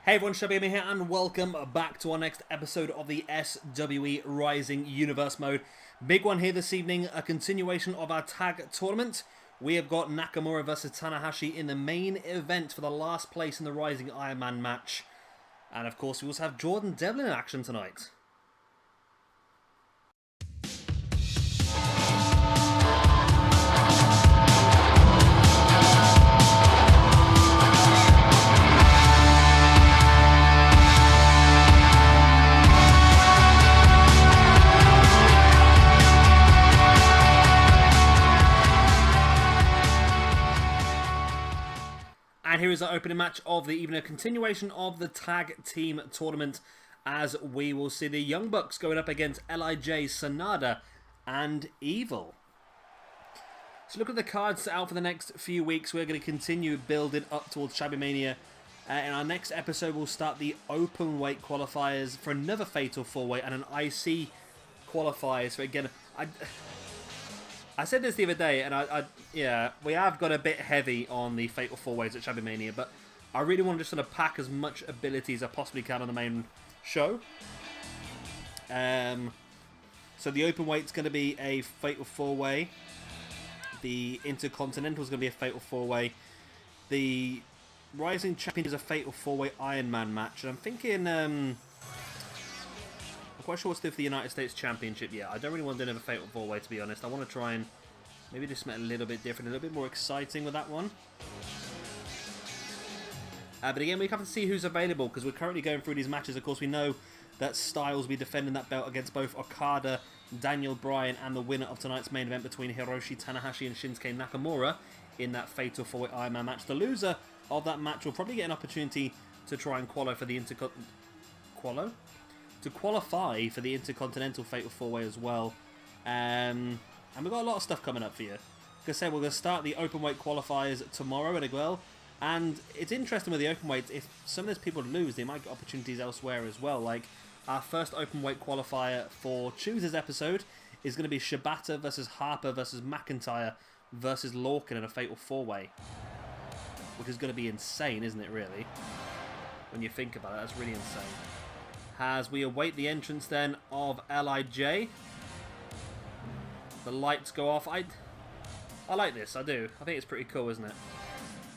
Hey everyone, Shabby here, and welcome back to our next episode of the SWE Rising Universe Mode. Big one here this evening, a continuation of our tag tournament. We have got Nakamura versus Tanahashi in the main event for the last place in the Rising Iron Man match. And of course, we also have Jordan Devlin in action tonight. And here is our opening match of the evening, a continuation of the tag team tournament, as we will see the Young Bucks going up against LIJ, Sanada, and Evil. So look at the cards set out for the next few weeks. We're going to continue building up towards Shabby Mania. In our next episode, we'll start the open weight qualifiers for another Fatal 4-Way and an IC qualifiers. So again, I said this the other day, and yeah, we have got a bit heavy on the Fatal 4-Ways at Shabby Mania, but I really want to just sort of pack as much ability as I possibly can on the main show. So the open weight's going to be a Fatal 4-Way. The Intercontinental is going to be a Fatal 4-Way. The Rising Champion is a Fatal 4-Way Iron Man match, and I'm thinking, I'm quite sure what's to do for the United States Championship. Yeah, I don't really want to do another Fatal 4-Way, to be honest. I want to try and maybe just make it a little bit different, a little bit more exciting with that one. But again, we have to see who's available, because we're currently going through these matches. Of course, we know that Styles will be defending that belt against both Okada, Daniel Bryan, and the winner of tonight's main event between Hiroshi, Tanahashi, and Shinsuke Nakamura in that Fatal 4-Way Iron Man match. The loser of that match will probably get an opportunity to try and qualify for the qualify for the Intercontinental Fatal 4-Way as well. And we've got a lot of stuff coming up for you. Like I said, we're going to start the open weight qualifiers tomorrow as well. And it's interesting with the open weight, if some of those people lose, they might get opportunities elsewhere as well. Like, our first open weight qualifier for Tuesday's episode is going to be Shibata versus Harper versus McIntyre versus Lorcan in a Fatal 4-Way. Which is going to be insane, isn't it, really? When you think about it, that's really insane. As we await the entrance then of LIJ. The lights go off. I like this, I do. I think it's pretty cool, isn't it?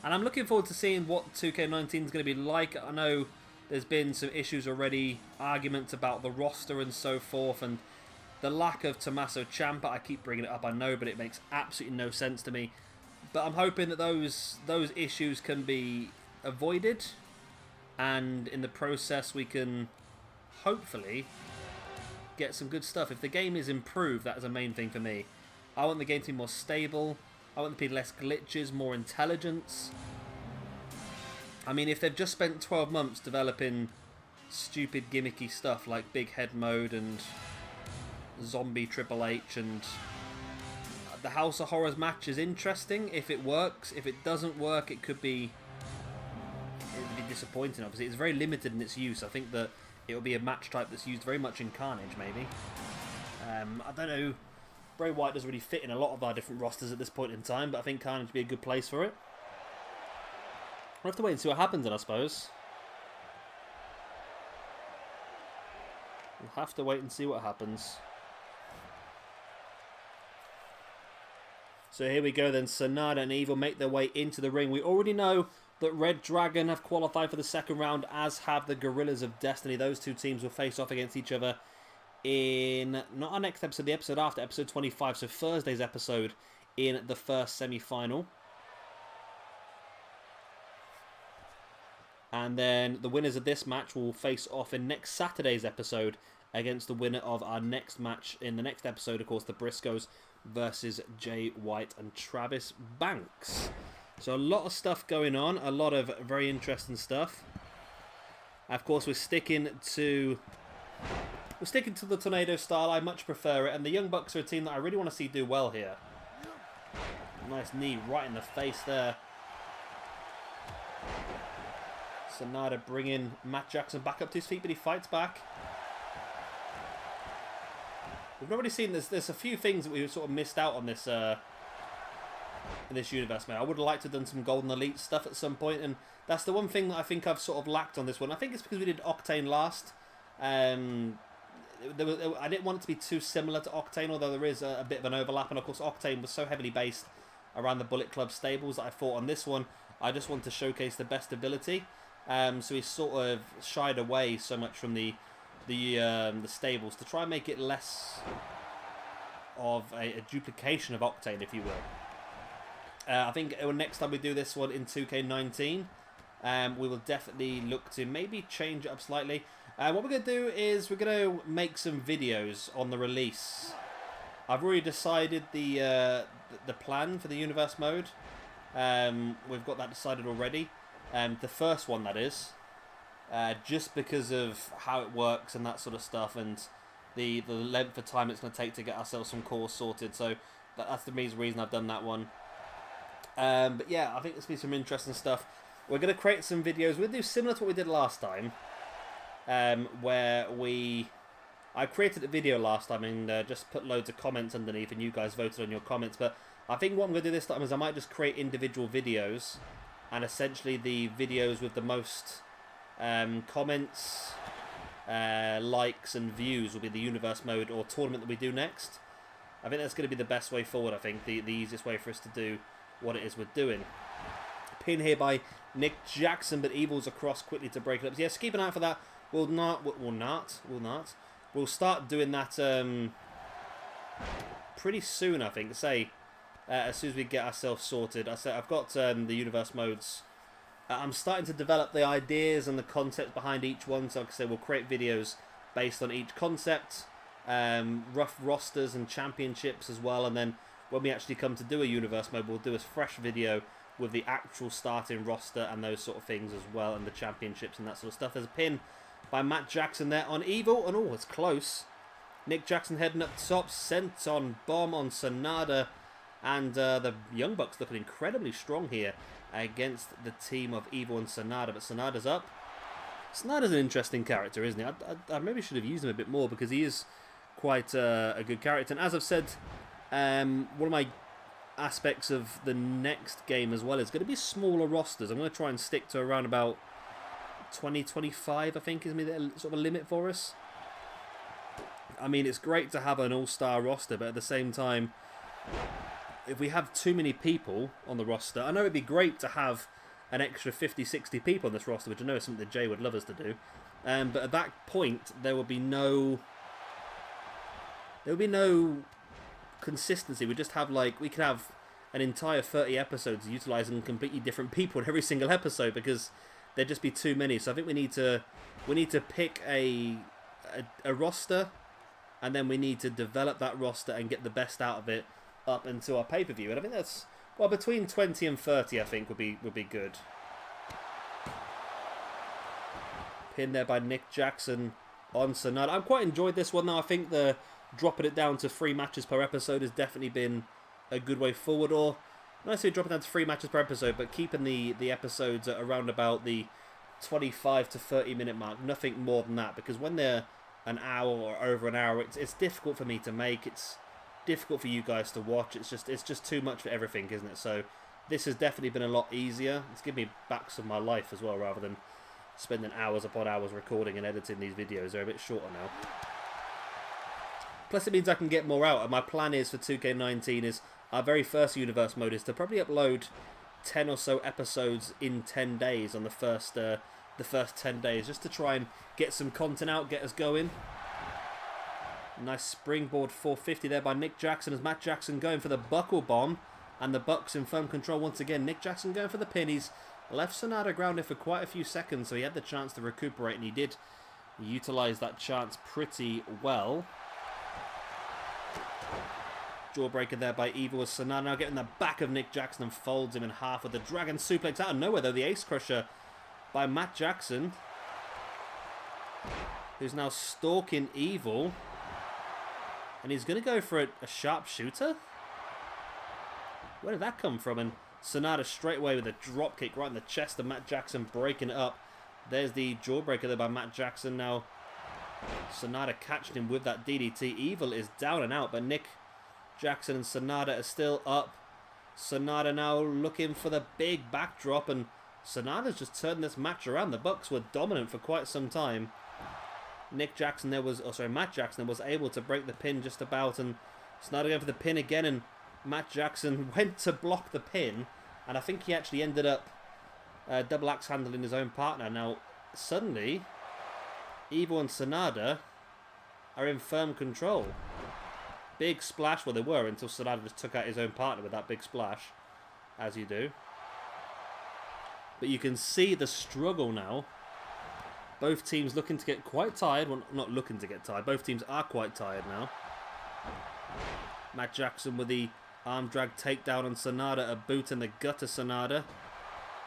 And I'm looking forward to seeing what 2K19 is going to be like. I know there's been some issues already, arguments about the roster and so forth, and the lack of Tommaso Ciampa. I keep bringing it up, I know, but it makes absolutely no sense to me. But I'm hoping that those issues can be avoided, and in the process we can hopefully get some good stuff. If the game is improved, that is a main thing for me. I want the game to be more stable. I want there to be less glitches, more intelligence. I mean, if they've just spent 12 months developing stupid gimmicky stuff like Big Head Mode and Zombie Triple H, and the House of Horrors match is interesting if it works. If it doesn't work, it'd be disappointing, obviously. It's very limited in its use. I think that it will be a match type that's used very much in Carnage, maybe. I don't know. Bray Wyatt doesn't really fit in a lot of our different rosters at this point in time, but I think Carnage would be a good place for it. We'll have to wait and see what happens then, I suppose. We'll have to wait and see what happens. So here we go then. Sanada and Evil make their way into the ring. We already know that Red Dragon have qualified for the second round, as have the Gorillas of Destiny. Those two teams will face off against each other in, not our next episode, the episode after, episode 25, so Thursday's episode, in the first semi-final. And then the winners of this match will face off in next Saturday's episode against the winner of our next match in the next episode, of course, the Briscoes versus Jay White and Travis Banks. So a lot of stuff going on, a lot of very interesting stuff. Of course, we're sticking to the tornado style. I much prefer it, and the Young Bucks are a team that I really want to see do well here. Nice knee right in the face there. Sanada bringing Matt Jackson back up to his feet, but he fights back. We've not really seen this. There's a few things that we've sort of missed out on this in this universe, man. I would have liked to have done some Golden Elite stuff at some point, and that's the one thing that I think I've sort of lacked on this one. I think it's because we did Octane last. I didn't want it to be too similar to Octane, although there is a bit of an overlap, and of course Octane was so heavily based around the Bullet Club stables that I thought on this one, I just want to showcase the best ability. So he sort of shied away so much from the stables to try and make it less of a duplication of Octane, if you will. I think next time we do this one in 2K19, we will definitely look to maybe change it up slightly. What we're going to do is we're going to make some videos on the release. I've already decided the plan for the universe mode. We've got that decided already. The first one, that is. Just because of how it works and that sort of stuff, and the length of time it's going to take to get ourselves some cores sorted. So that's the reason I've done that one. But yeah, I think there's going to be some interesting stuff. We're going to create some videos. We'll do similar to what we did last time. Where I created a video last time and just put loads of comments underneath, and you guys voted on your comments. But I think what I'm going to do this time is I might just create individual videos, and essentially the videos with the most comments, likes and views will be the universe mode or tournament that we do next. I think that's going to be the best way forward. I think the easiest way for us to do what it is we're doing. Pin here by Nick Jackson, but Evil's across quickly to break it up. So yes, keep an eye out for that. We'll start doing that pretty soon, I think. As soon as we get ourselves sorted. I've got the universe modes. I'm starting to develop the ideas and the concepts behind each one. So like I say, we'll create videos based on each concept, rough rosters and championships as well. And then when we actually come to do a universe mode, we'll do a fresh video with the actual starting roster and those sort of things as well, and the championships and that sort of stuff. There's a pin by Matt Jackson there on Evil, and oh, it's close. Nick Jackson heading up top, sent on bomb on Sanada, and the Young Bucks looking incredibly strong here against the team of Evil and Sanada, but Sanada's up. Sanada's an interesting character, isn't he? I maybe should have used him a bit more because he is quite a good character, and as I've said, one of my aspects of the next game as well is going to be smaller rosters. I'm going to try and stick to around about 20-25, I think, is sort of a limit for us. I mean, it's great to have an all-star roster, but at the same time, if we have too many people on the roster, I know it'd be great to have an extra 50-60 people on this roster, which I know is something that Jay would love us to do. But at that point, there would be no consistency. We just have we could have an entire 30 episodes utilising completely different people in every single episode because there'd just be too many. So I think we need to pick a roster, and then we need to develop that roster and get the best out of it up until our pay-per-view. And I think that's, well, between 20 and 30 I think would be good. Pin there by Nick Jackson on Sanada. I've quite enjoyed this one though. I think the dropping it down to 3 matches per episode has definitely been a good way forward, or not necessarily dropping down to 3 matches per episode, but keeping the episodes at around about the 25 to 30 minute mark, nothing more than that, because when they're an hour or over an hour, it's difficult for me to make, it's difficult for you guys to watch, it's just too much for everything, isn't it? So this has definitely been a lot easier. It's given me back some of my life as well, rather than spending hours upon hours recording and editing these videos. They're a bit shorter now. Plus it means I can get more out, and my plan is for 2K19 is our very first universe mode is to probably upload 10 or so episodes in 10 days on the first 10 days, just to try and get some content out, get us going. Nice springboard 450 there by Nick Jackson, as Matt Jackson going for the buckle bomb, and the Bucks in firm control once again. Nick Jackson going for the pin. He's left Sanada grounded for quite a few seconds, so he had the chance to recuperate, and he did utilise that chance pretty well. Jawbreaker there by Evil as Sanada now getting the back of Nick Jackson and folds him in half with the Dragon Suplex out of nowhere though. The Ace Crusher by Matt Jackson, who's now stalking Evil, and he's going to go for a sharpshooter. Where did that come from? And Sanada straight away with a drop kick right in the chest of Matt Jackson, breaking it up. There's the Jawbreaker there by Matt Jackson. Now Sanada catching him with that DDT. Evil is down and out, but Nick Jackson and Sanada are still up. Sanada now looking for the big backdrop, and Sanada's just turned this match around. The Bucks were dominant for quite some time. Matt Jackson was able to break the pin just about, and Sanada going for the pin again, and Matt Jackson went to block the pin, and I think he actually ended up double axe handling his own partner. Now, suddenly, Evil and Sanada are in firm control. Big splash, well they were until Sanada just took out his own partner with that big splash, as you do. But you can see the struggle now. Both teams looking to get quite tired. Well, not looking to get tired. Both teams are quite tired now. Matt Jackson with the arm drag takedown on Sanada. A boot in the gut to Sanada.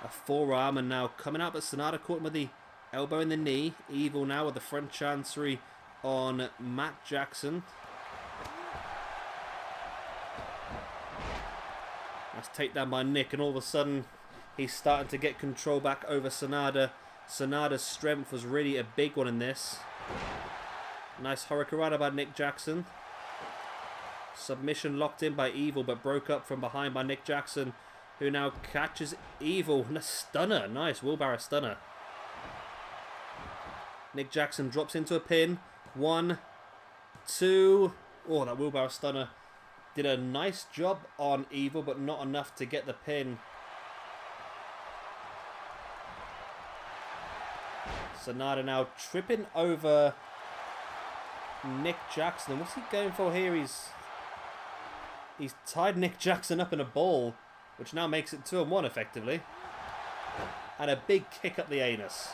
A forearm, and now coming out, but Sanada caught him with the elbow in the knee. Evil now with the front chancery on Matt Jackson. Nice takedown by Nick, and all of a sudden he's starting to get control back over Sanada. Sanada's strength was really a big one in this. Nice hurricanrana by Nick Jackson. Submission locked in by Evil, but broke up from behind by Nick Jackson, who now catches Evil. And a stunner. Nice wheelbarrow stunner. Nick Jackson drops into a pin. 1, 2. Oh, that wheelbarrow stunner did a nice job on Evil, but not enough to get the pin. Sanada now tripping over Nick Jackson. What's he going for here? He's tied Nick Jackson up in a ball, which now makes it 2-1 effectively. And a big kick up the anus.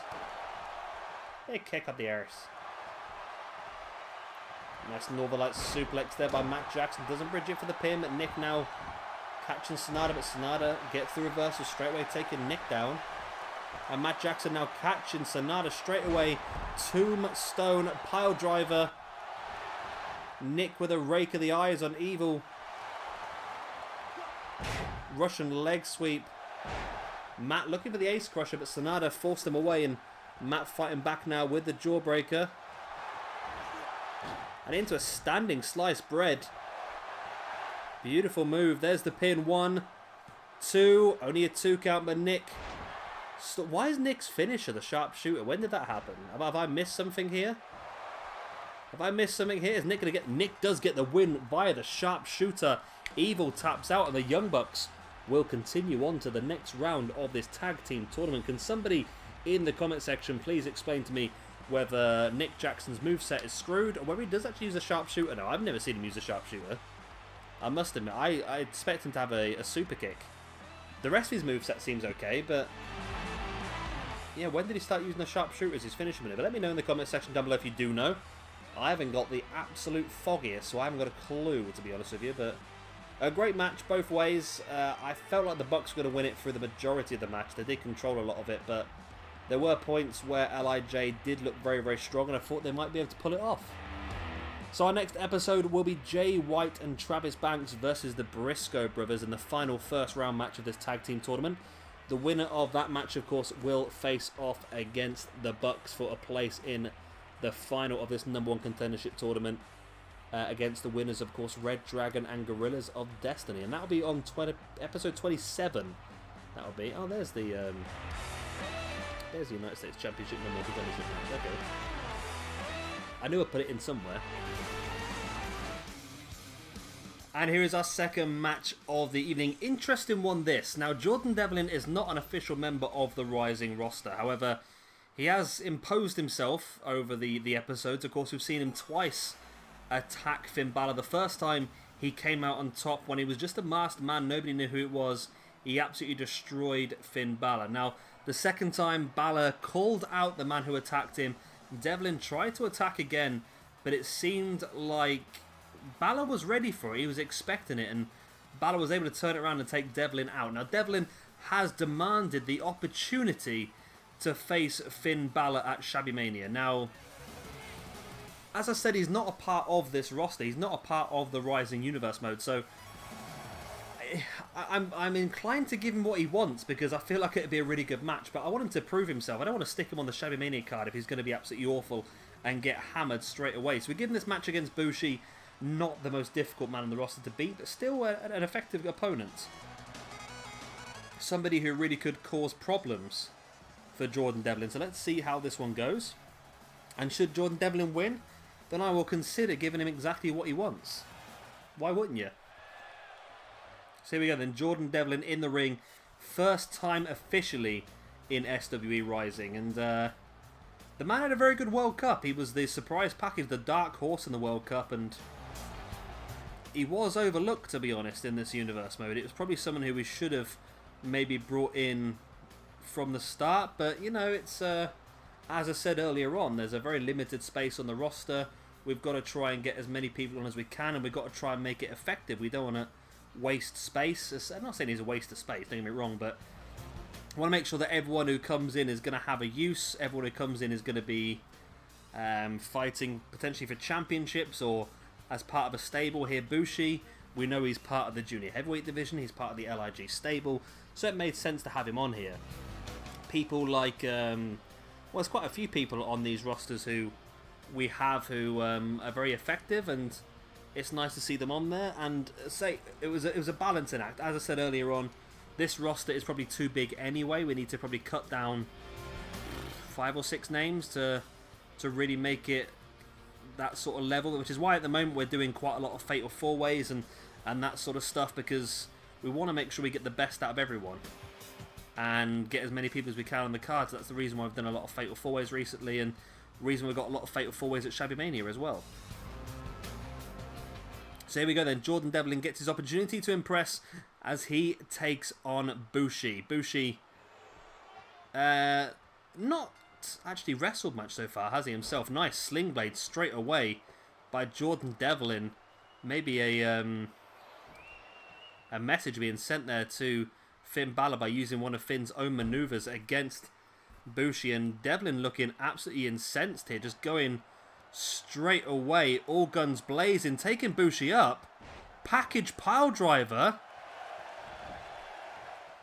Big kick up the arse. Nice Northern Lights suplex there by Matt Jackson. Doesn't bridge it for the pin, but Nick now catching Sanada, but Sanada gets the reversal straight away, taking Nick down. And Matt Jackson now catching Sanada straight away. Tombstone pile driver. Nick with a rake of the eyes on Evil. Russian leg sweep. Matt looking for the ace crusher, but Sanada forced him away, and Matt fighting back now with the jawbreaker. And into a standing sliced bread. Beautiful move. There's the pin. 1, 2. Only a 2 count, but Nick. Why is Nick's finisher the sharpshooter? When did that happen? Have I missed something here? Have I missed something here? Is Nick going to get... Nick does get the win via the sharpshooter. Evil taps out, and the Young Bucks will continue on to the next round of this tag team tournament. Can somebody in the comment section please explain to me whether Nick Jackson's moveset is screwed, or whether he does actually use a sharpshooter? No, I've never seen him use a sharpshooter. I must admit, I expect him to have a super kick. The rest of his moveset seems okay, but... yeah, when did he start using the sharpshooter as his finisher maneuver? Let me know in the comment section down below if you do know. I haven't got the absolute foggiest, so I haven't got a clue, to be honest with you, but... a great match both ways. I felt like the Bucks were going to win it through the majority of the match. They did control a lot of it, but there were points where LIJ did look very, very strong, and I thought they might be able to pull it off. So our next episode will be Jay White and Travis Banks versus the Briscoe brothers in the final first round match of this tag team tournament. The winner of that match, of course, will face off against the Bucks for a place in the final of this #1 contendership tournament. Against the winners, of course, Red Dragon and Gorillas of Destiny. And that'll be on episode 27. That'll be... oh, there's the United States Championship #1 contendership match. Okay. I knew I put it in somewhere. And here is our second match of the evening. Interesting one, this. Now, Jordan Devlin is not an official member of the Rising roster. However, he has imposed himself over the episodes. Of course, we've seen him twice attack Finn Balor. The first time he came out on top when he was just a masked man, nobody knew who it was. He absolutely destroyed Finn Balor. Now, the second time, Balor called out the man who attacked him. Devlin tried to attack again, but it seemed like Balor was ready for it. He was expecting it, and Balor was able to turn it around and take Devlin out. Now, Devlin has demanded the opportunity to face Finn Balor at Shabby Mania. Now, as I said, he's not a part of this roster. He's not a part of the Rising Universe mode, so I'm inclined to give him what he wants, because I feel like it'd be a really good match, but I want him to prove himself. I don't want to stick him on the Shabby Mania card if he's going to be absolutely awful and get hammered straight away. So we give him this match against Bushi. Not the most difficult man in the roster to beat, but still an effective opponent. somebody who really could cause problems for Jordan Devlin. So let's see how this one goes. And should Jordan Devlin win, then I will consider giving him exactly what he wants. Why wouldn't you? So here we go then. Jordan Devlin in the ring. First time officially in SWE Rising. And the man had a very good World Cup. He was the surprise package, the dark horse in the World Cup. And he was overlooked, to be honest, in this universe mode. It was probably someone who we should have maybe brought in from the start. But, you know, it's... as I said earlier on, there's a very limited space on the roster. We've got to try and get as many people on as we can, and we've got to try and make it effective. We don't want to waste space. I'm not saying he's a waste of space, don't get me wrong, but I want to make sure that everyone who comes in is going to have a use. Everyone who comes in is going to be fighting potentially for championships or as part of a stable. Here, Bushi, we know he's part of the junior heavyweight division. He's part of the LIG stable, so it made sense to have him on here. People like... well, there's quite a few people on these rosters who we have who are very effective, and it's nice to see them on there. And say it was a balancing act. As I said earlier on, this roster is probably too big anyway. We need to probably cut down 5 or 6 names to really make it that sort of level. Which is why at the moment we're doing quite a lot of fatal 4-ways and that sort of stuff, because we want to make sure we get the best out of everyone and get as many people as we can on the cards. That's the reason why I've done a lot of Fatal 4-Ways recently, and the reason we've got a lot of Fatal 4-Ways at Shabby Mania as well. So here we go then. Jordan Devlin gets his opportunity to impress as he takes on Bushi. Bushi, not actually wrestled much so far, has he himself? Nice sling blade straight away by Jordan Devlin. Maybe a message being sent there to Finn Balor by using one of Finn's own maneuvers against Bushi, and Devlin looking absolutely incensed here, just going straight away, all guns blazing, taking Bushi up. Package pile driver.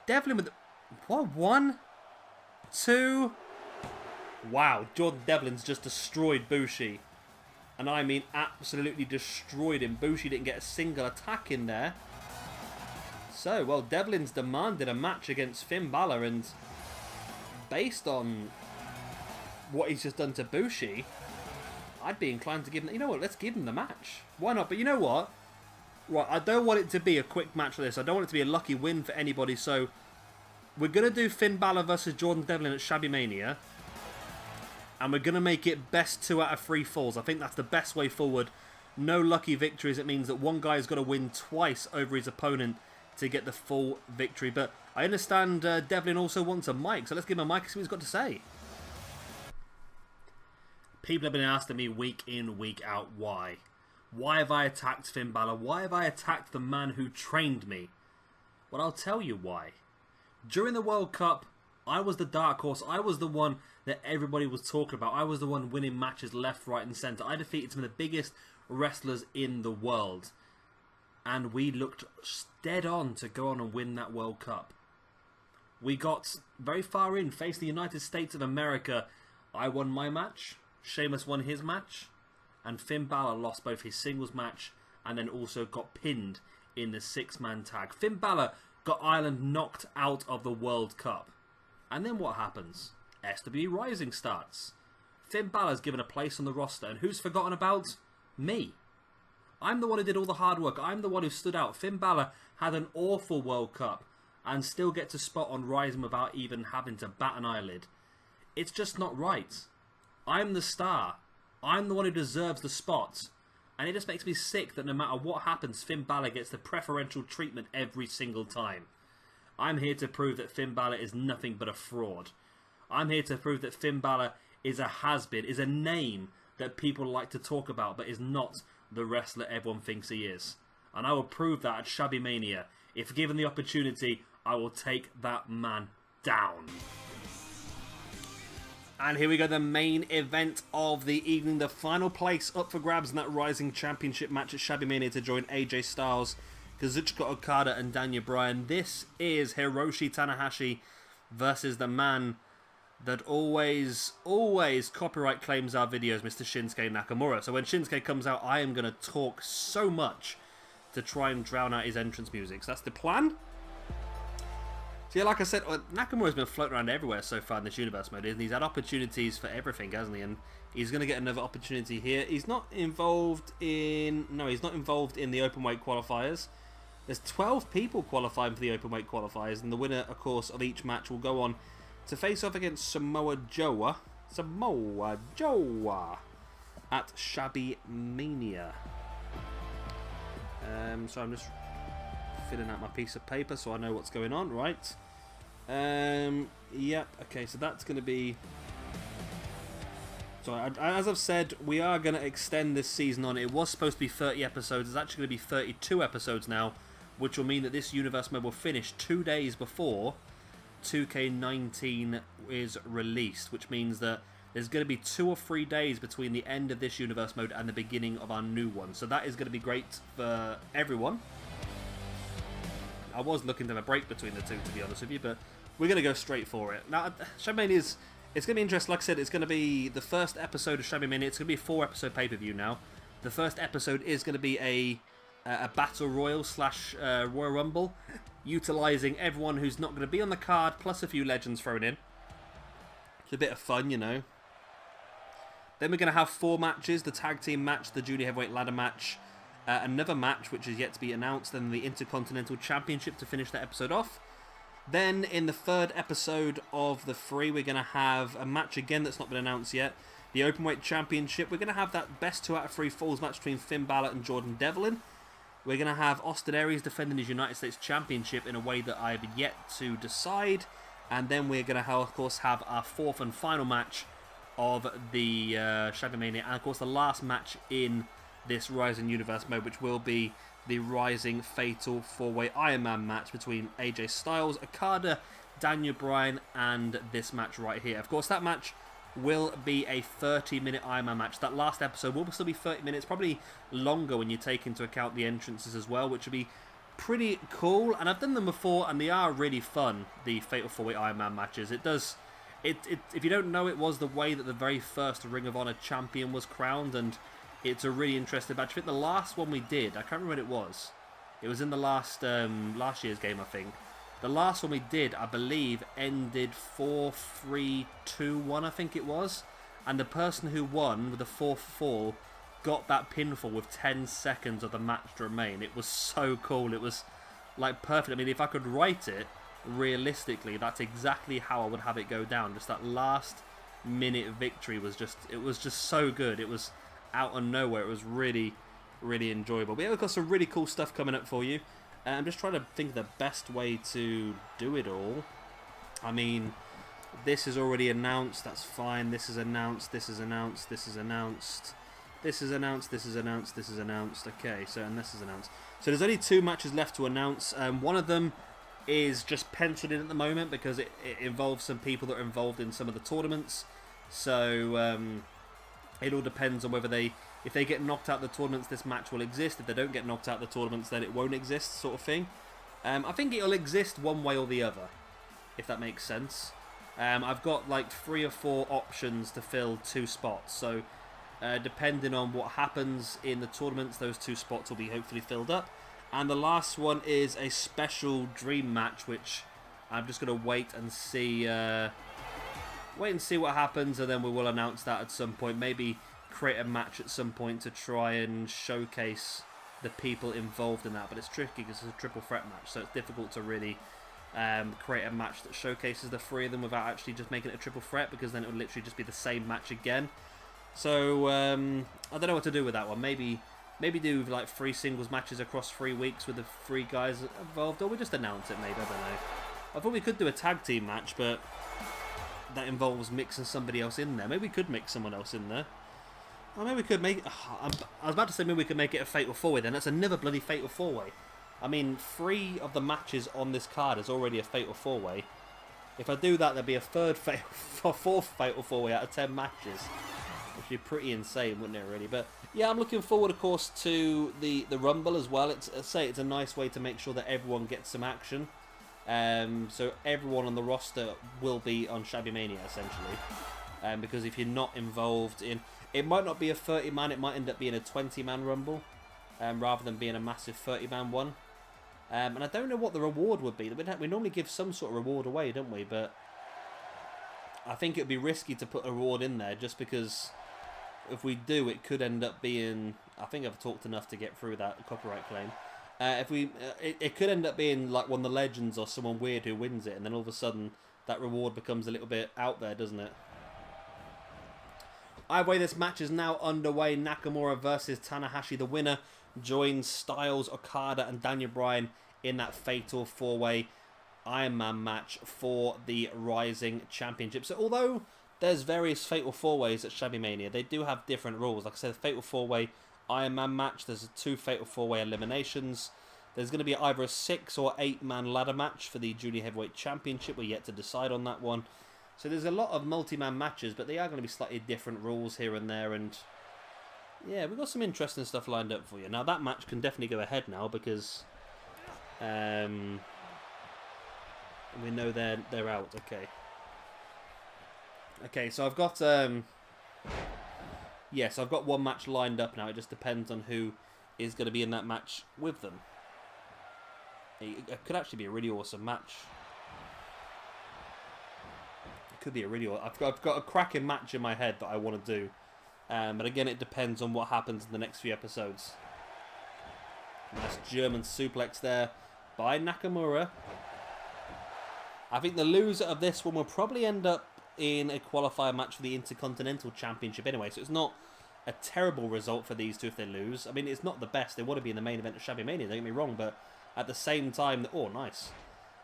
Devlin with... what? 1, 2... Wow, Jordan Devlin's just destroyed Bushi. And I mean absolutely destroyed him. Bushi didn't get a single attack in there. So, well, Devlin's demanded a match against Finn Balor, and based on what he's just done to Bushi, I'd be inclined to give him... you know what, let's give him the match. Why not? But you know what? Right, I don't want it to be a quick match like this. I don't want it to be a lucky win for anybody, so we're going to do Finn Balor versus Jordan Devlin at Shabby Mania, and we're going to make it best 2 out of 3 falls. I think that's the best way forward. No lucky victories. It means that one guy's got to win twice over his opponent to get the full victory. But I understand Devlin also wants a mic, so let's give him a mic and see what he's got to say. People have been asking me week in, week out, why? Why have I attacked Finn Balor? Why have I attacked the man who trained me? Well, I'll tell you why. During the World Cup, I was the dark horse. I was the one that everybody was talking about. I was the one winning matches left, right and centre. I defeated some of the biggest wrestlers in the world. And we looked dead on to go on and win that World Cup. We got very far in, faced the United States of America. I won my match, Sheamus won his match, and Finn Balor lost both his singles match and then also got pinned in the 6-man tag. Finn Balor got Ireland knocked out of the World Cup. And then what happens? SWE Rising starts. Finn Balor's given a place on the roster, and who's forgotten about? Me. I'm the one who did all the hard work. I'm the one who stood out. Finn Balor had an awful World Cup and still gets a spot on Rising without even having to bat an eyelid. It's just not right. I'm the star. I'm the one who deserves the spot. And it just makes me sick that no matter what happens, Finn Balor gets the preferential treatment every single time. I'm here to prove that Finn Balor is nothing but a fraud. I'm here to prove that Finn Balor is a has-been, is a name that people like to talk about, but is not the wrestler everyone thinks he is. And I will prove that at Shabby Mania. If given the opportunity, I will take that man down. And here we go, the main event of the evening. The final place up for grabs in that Rising Championship match at Shabby Mania to join AJ Styles, Kazuchika Okada and Daniel Bryan. This is Hiroshi Tanahashi versus the man that always copyright claims our videos, Mr. Shinsuke Nakamura. So when Shinsuke comes out, I am going to talk so much to try and drown out his entrance music. So that's the plan. So So yeah, like I said, Nakamura's been floating around everywhere so far in this universe mode, and he's had opportunities for everything, hasn't he? And he's going to get another opportunity here. He's not involved in... No, he's not involved in the openweight qualifiers. There's 12 people qualifying for the openweight qualifiers, and the winner, of course, of each match will go on to face off against Samoa Joe at Shabby Mania. So I'm just filling out my piece of paper so I know what's going on, right? Yep, okay, so that's going to be... So as I've said, we are going to extend this season on. It was supposed to be 30 episodes. It's actually going to be 32 episodes now, which will mean that this universe mode will finish 2 days before 2K19 is released, which means that there's going to be 2 or 3 days between the end of this universe mode and the beginning of our new one. So that is going to be great for everyone. I was looking to have a break between the two, to be honest with you, but we're going to go straight for it. Now, Shabby Mania is... It's going to be interesting. Like I said, it's going to be the first episode of Shabby Mania. It's going to be a 4-episode pay-per-view now. The first episode is going to be a Battle Royal / Royal Rumble, utilising everyone who's not going to be on the card, plus a few legends thrown in. It's a bit of fun, you know. Then we're going to have 4 matches. The tag team match, the junior heavyweight ladder match, another match which is yet to be announced, and the Intercontinental Championship to finish that episode off. Then, in the 3rd episode of the 3, we're going to have a match again that's not been announced yet. The Openweight Championship. We're going to have that best 2 out of 3 falls match between Finn Balor and Jordan Devlin. We're going to have Austin Aries defending his United States Championship in a way that I have yet to decide. And then we're going to, of course, have our 4th and final match of the Shabby Mania. And, of course, the last match in this Rising Universe mode, which will be the Rising Fatal 4-Way Iron Man match between AJ Styles, Okada, Daniel Bryan, and this match right here. Of course, that match will be a 30-minute Iron Man match. That last episode will still be 30 minutes, probably longer when you take into account the entrances as well, which will be pretty cool. And I've done them before, and they are really fun, the Fatal 4-Way Iron Man matches. If you don't know, it was the way that the very first Ring of Honor champion was crowned, and it's a really interesting match. I think the last one we did, I can't remember when it was. It was in the last year's game, I think. The last one we did, I believe, ended 4-3-2-1, I think it was. And the person who won with the 4th fall got that pinfall with 10 seconds of the match to remain. It was so cool. It was like perfect. I mean, if I could write it realistically, that's exactly how I would have it go down. Just that last minute victory was just so good. It was out of nowhere. It was really, really enjoyable. But yeah, we've got some really cool stuff coming up for you. I'm just trying to think of the best way to do it all. I mean, this is already announced. That's fine. This is announced. This is announced. This is announced. This is announced. This is announced. This is announced. Okay, so and this is announced. So there's only 2 matches left to announce. One of them is just penciled in at the moment because it involves some people that are involved in some of the tournaments. So it all depends on whether if they get knocked out of the tournaments, this match will exist. If they don't get knocked out of the tournaments, then it won't exist, sort of thing. I think it'll exist one way or the other, if that makes sense. I've got like 3 or 4 options to fill 2 spots. So depending on what happens in the tournaments, those 2 spots will be hopefully filled up. And the last one is a special dream match, which I'm just going to wait and see what happens, and then we will announce that at some point. Maybe create a match at some point to try and showcase the people involved in that. But it's tricky because it's a triple threat match, so it's difficult to really create a match that showcases the 3 of them without actually just making it a triple threat, because then it would literally just be the same match again. So I don't know what to do with that one. Maybe do like 3 singles matches across 3 weeks with the 3 guys involved, or we just announce it. Maybe, I don't know. I thought we could do a tag team match, but that involves mixing somebody else in there. Maybe we could mix someone else in there. Or maybe we could make... I was about to say maybe we could make it a Fatal 4-Way then. That's another bloody Fatal 4-Way. I mean, 3 of the matches on this card is already a Fatal 4-Way. If I do that, there'd be a 4th Fatal 4-Way out of 10 matches. Which would be pretty insane, wouldn't it, really? But yeah, I'm looking forward, of course, to the Rumble as well. It's a nice way to make sure that everyone gets some action. So everyone on the roster will be on Shabby Mania, essentially. Because if you're not involved in... It might not be a 30-man, it might end up being a 20-man Rumble, rather than being a massive 30-man one. And I don't know what the reward would be. We normally give some sort of reward away, don't we? But I think it would be risky to put a reward in there just because if we do, it could end up being... I think I've talked enough to get through that copyright claim. It could end up being like one of the legends or someone weird who wins it, and then all of a sudden that reward becomes a little bit out there, doesn't it? Either way, this match is now underway. Nakamura versus Tanahashi. The winner joins Styles, Okada, and Daniel Bryan in that fatal 4-way Iron Man match for the Rising Championship. So although there's various fatal 4-ways at Shabby Mania, they do have different rules. Like I said, the fatal 4-way Iron Man match, there's 2 fatal 4-way eliminations. There's going to be either a 6 or 8-man ladder match for the Junior Heavyweight Championship. We're yet to decide on that one. So there's a lot of multi-man matches, but they are going to be slightly different rules here and there. And yeah, we've got some interesting stuff lined up for you. Now that match can definitely go ahead now because we know they're out. Okay, so I've got yes, I've got one match lined up now. It just depends on who is going to be in that match with them. It could actually be a really awesome match. It could be a really... I've got a cracking match in my head that I want to do. But again, it depends on what happens in the next few episodes. Nice German suplex there by Nakamura. I think the loser of this one will probably end up in a qualifier match for the Intercontinental Championship anyway. So it's not a terrible result for these two if they lose. I mean, it's not the best. They want to be in the main event of Shabby Mania, don't get me wrong. But at the same time... Oh, nice.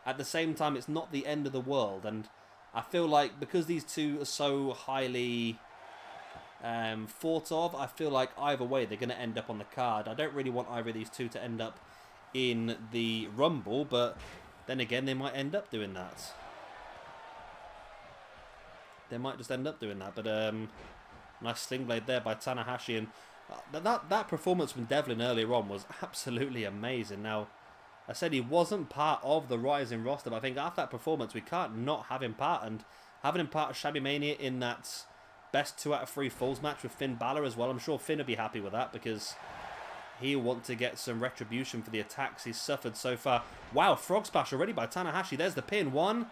At the same time, it's not the end of the world. And I feel like because these two are so highly... thought of, I feel like either way they're going to end up on the card. I don't really want either of these two to end up in the Rumble, but then again they might end up doing that. They might just end up doing that, but nice sling blade there by Tanahashi, and that performance from Devlin earlier on was absolutely amazing. Now, I said he wasn't part of the Rising roster, but I think after that performance we can't not have him part, and having him part of Shabby Mania in that best 2 out of 3 falls match with Finn Balor as well. I'm sure Finn will be happy with that because he'll want to get some retribution for the attacks he's suffered so far. Wow, frog splash already by Tanahashi. There's the pin. 1,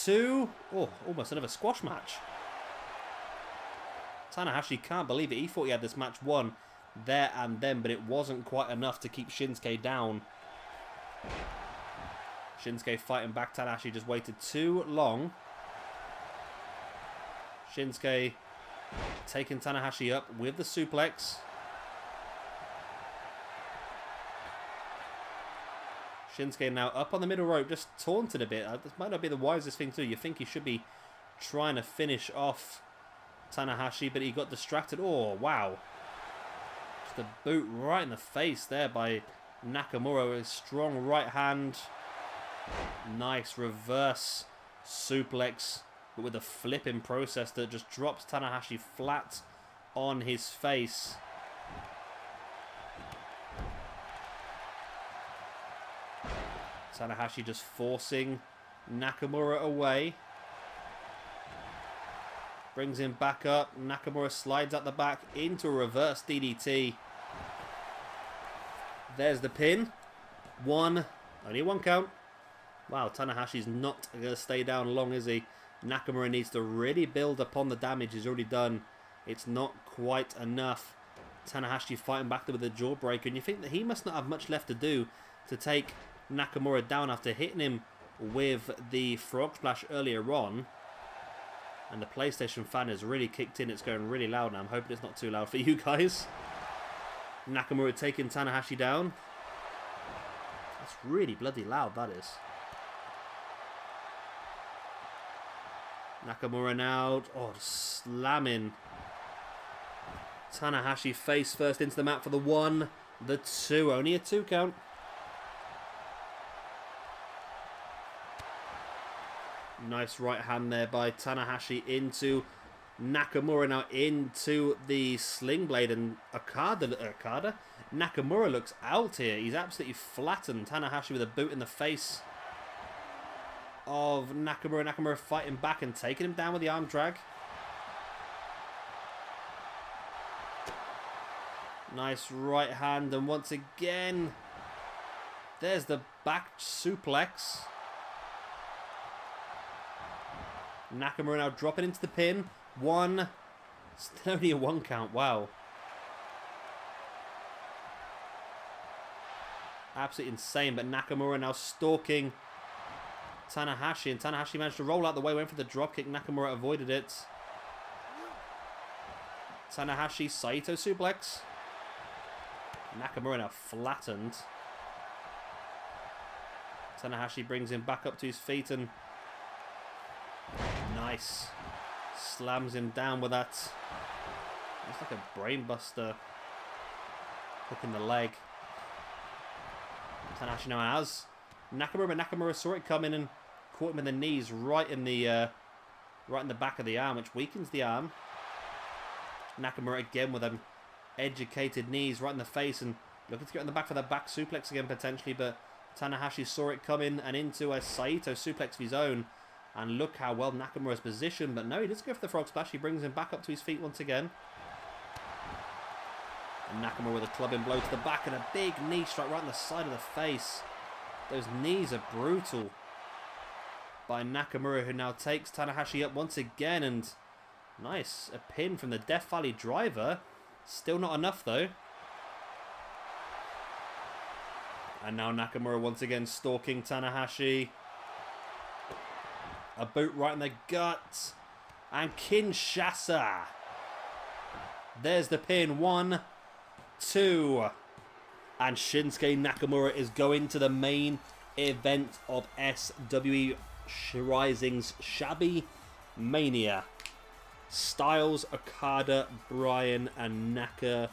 2. Oh, almost another squash match. Tanahashi can't believe it. He thought he had this match won there and then, but it wasn't quite enough to keep Shinsuke down. Shinsuke fighting back. Tanahashi just waited too long. Shinsuke taking Tanahashi up with the suplex. Shinsuke now up on the middle rope, just taunted a bit. This might not be the wisest thing to do. You think he should be trying to finish off Tanahashi, but he got distracted. Oh, wow. Just a boot right in the face there by Nakamura. A strong right hand. Nice reverse suplex, but with a flipping process that just drops Tanahashi flat on his face. Tanahashi just forcing Nakamura away. Brings him back up. Nakamura slides out the back into a reverse DDT. There's the pin. Only one count. Wow, Tanahashi's not going to stay down long, is he? Nakamura needs to really build upon the damage he's already done. It's not quite enough. Tanahashi fighting back there with a jawbreaker, and you think that he must not have much left to do to take Nakamura down after hitting him with the frog splash earlier on. And the PlayStation fan has really kicked in. It's going really loud now. I'm hoping it's not too loud for you guys. Nakamura taking Tanahashi down. That's really bloody loud, that is. Nakamura now, slamming Tanahashi face first into the mat for the 1, the 2, only a 2 count. Nice right hand there by Tanahashi into Nakamura, now into the sling blade, and Okada? Nakamura looks out here. He's absolutely flattened Tanahashi with a boot in the face of Nakamura. Nakamura fighting back and taking him down with the arm drag. Nice right hand, and once again There's the back suplex. Nakamura now dropping into the pin. One. Still only a 1 count. Wow. Absolutely insane. But Nakamura now stalking Tanahashi. And Tanahashi managed to roll out the way. Went for the dropkick. Nakamura avoided it. Tanahashi Saito suplex. Nakamura now flattened. Tanahashi brings him back up to his feet and nice. Slams him down with that. It's like a brainbuster. Hook in the leg. Tanahashi now has Nakamura, but Nakamura saw it coming and caught him in the knees right in the back of the arm, which weakens the arm. Nakamura again with them educated knees right in the face and looking to get on the back for the back suplex again potentially, but Tanahashi saw it coming and into a Saito suplex of his own. And look how well Nakamura's positioned, but no, he does go for the frog splash. He brings him back up to his feet once again. And Nakamura with a clubbing blow to the back and a big knee strike right in the side of the face. Those knees are brutal by Nakamura, who now takes Tanahashi up once again. And nice, a pin from the Death Valley driver. Still not enough though. And now Nakamura once again stalking Tanahashi. A boot right in the gut. And Kinshasa. There's the pin. 1, 2. And Shinsuke Nakamura is going to the main event of SWE Rising's Shabby Mania. Styles, Okada, Bryan, and Nakamura.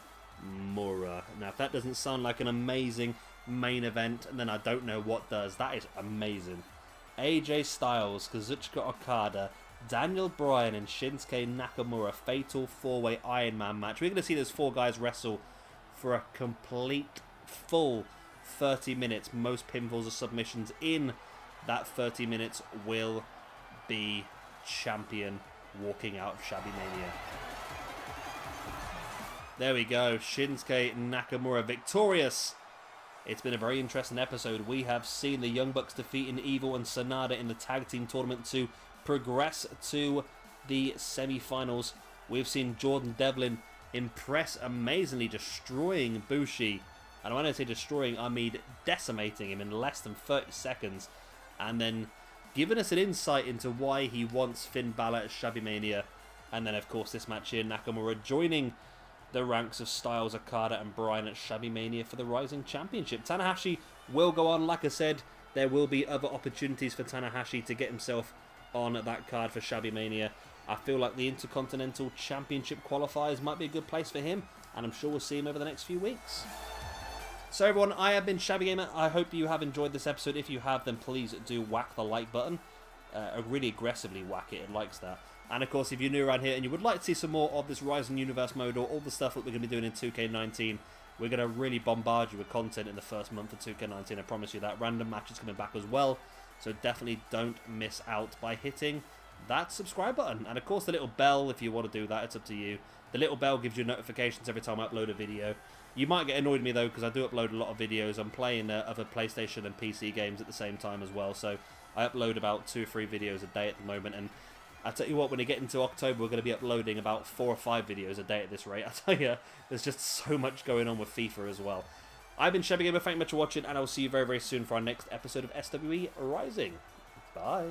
Now, if that doesn't sound like an amazing main event, then I don't know what does. That is amazing. AJ Styles, Kazuchika Okada, Daniel Bryan, and Shinsuke Nakamura. Fatal 4-way Iron Man match. We're going to see those 4 guys wrestle for a complete, full 30 minutes. Most pinfalls or submissions in that 30 minutes will be champion walking out of Shabby Mania. There we go. Shinsuke Nakamura victorious. It's been a very interesting episode. We have seen the Young Bucks defeating Evil and Sanada in the tag team tournament to progress to the semi-finals. We've seen Jordan Devlin impress amazingly, destroying Bushi. And when I say destroying, I mean decimating him in less than 30 seconds. And then giving us an insight into why he wants Finn Balor at Shabby Mania. And then, of course, this match here, Nakamura joining the ranks of Styles, Okada, and Bryan at Shabby Mania for the Rising Championship. Tanahashi will go on. Like I said, there will be other opportunities for Tanahashi to get himself on that card for Shabby Mania. I feel like the Intercontinental Championship qualifiers might be a good place for him, and I'm sure we'll see him over the next few weeks. So everyone, I have been Shabby Gamer. I hope you have enjoyed this episode. If you have, then please do whack the like button. Really aggressively whack it. It likes that. And of course, if you're new around here and you would like to see some more of this Rising Universe mode or all the stuff that we're going to be doing in 2K19, we're going to really bombard you with content in the first month of 2K19. I promise you that. Random matches coming back as well. So definitely don't miss out by hitting that subscribe button. And of course, the little bell, if you want to do that, it's up to you. The little bell gives you notifications every time I upload a video. You might get annoyed with me though, because I do upload a lot of videos. I'm playing other PlayStation and PC games at the same time as well. So I upload about 2 or 3 videos a day at the moment. And I tell you what, when we get into October, we're going to be uploading about 4 or 5 videos a day at this rate. I tell you, there's just so much going on with FIFA as well. I've been Shabby Gamer, thank you much for watching, and I will see you very, very soon for our next episode of SWE Rising. Bye.